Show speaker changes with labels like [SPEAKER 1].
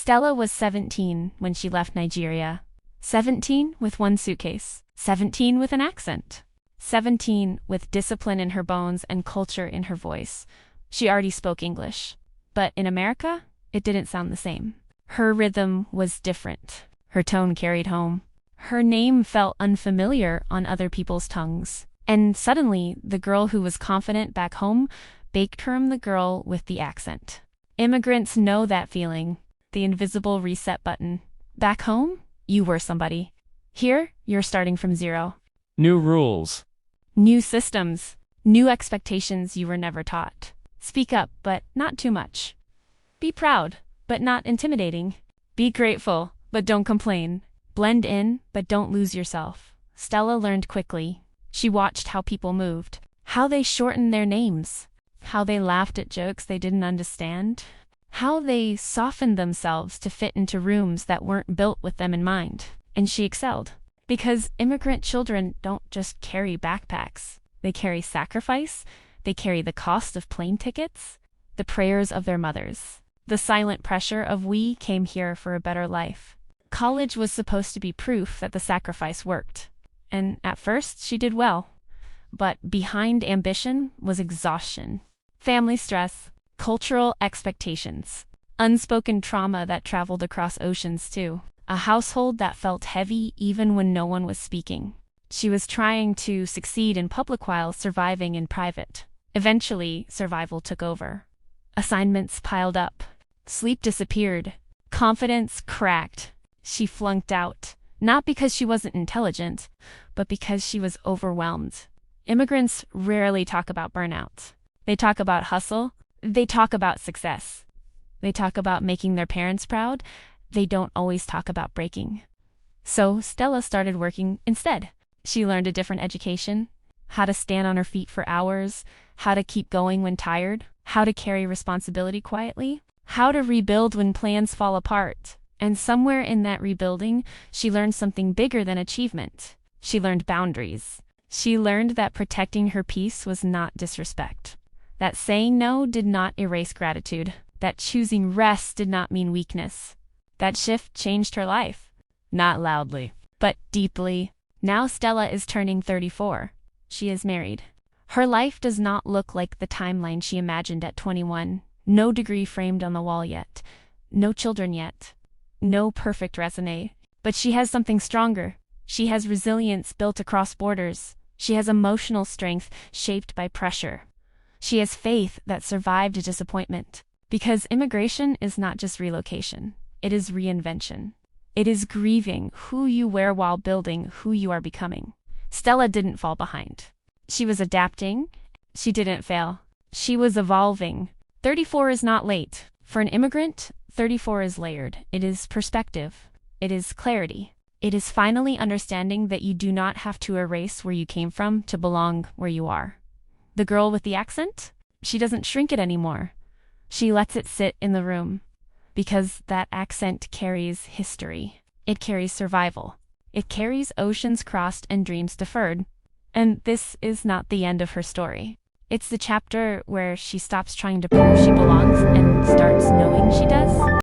[SPEAKER 1] Stella was 17 when she left Nigeria. 17 with one suitcase. 17 with an accent. 17 with discipline in her bones and culture in her voice. She already spoke English. But in America, it didn't sound the same. Her rhythm was different. Her tone carried home. Her name felt unfamiliar on other people's tongues. And suddenly, the girl who was confident back home became the girl with the accent. Immigrants know that feeling, the invisible reset button. Back home, you were somebody. Here, you're starting from zero.
[SPEAKER 2] New rules.
[SPEAKER 1] New systems. New expectations you were never taught. Speak up, but not too much. Be proud, but not intimidating. Be grateful, but don't complain. Blend in, but don't lose yourself. Stella learned quickly. She watched how people moved, how they shortened their names, how they laughed at jokes they didn't understand, how they softened themselves to fit into rooms that weren't built with them in mind. And she excelled. Because immigrant children don't just carry backpacks. They carry sacrifice. They carry the cost of plane tickets, the prayers of their mothers, the silent pressure of we came here for a better life. College was supposed to be proof that the sacrifice worked. And at first, she did well. But behind ambition was exhaustion, family stress, cultural expectations, unspoken trauma that traveled across oceans too. A household that felt heavy even when no one was speaking. She was trying to succeed in public while surviving in private. Eventually, survival took over. Assignments piled up. Sleep disappeared. Confidence cracked. She flunked out. Not because she wasn't intelligent, but because she was overwhelmed. Immigrants rarely talk about burnout. They talk about hustle. They talk about success. They talk about making their parents proud. They don't always talk about breaking. So Stella started working instead. She learned a different education, how to stand on her feet for hours, how to keep going when tired, how to carry responsibility quietly, how to rebuild when plans fall apart. And somewhere in that rebuilding, she learned something bigger than achievement. She learned boundaries. She learned that protecting her peace was not disrespect. That saying no did not erase gratitude. That choosing rest did not mean weakness. That shift changed her life. Not loudly, but deeply. Now Stella is turning 34. She is married. Her life does not look like the timeline she imagined at 21. No degree framed on the wall yet. No children yet. No perfect resume. But she has something stronger. She has resilience built across borders. She has emotional strength shaped by pressure. She has faith that survived a disappointment. Because immigration is not just relocation. It is reinvention. It is grieving who you were while building who you are becoming. Stella didn't fall behind. She was adapting. She didn't fail. She was evolving. 34 is not late. For an immigrant, 34 is layered. It is perspective. It is clarity. It is finally understanding that you do not have to erase where you came from to belong where you are. The girl with the accent? She doesn't shrink it anymore. She lets it sit in the room. Because that accent carries history. It carries survival. It carries oceans crossed and dreams deferred. And this is not the end of her story. It's the chapter where she stops trying to prove she belongs and starts knowing she does.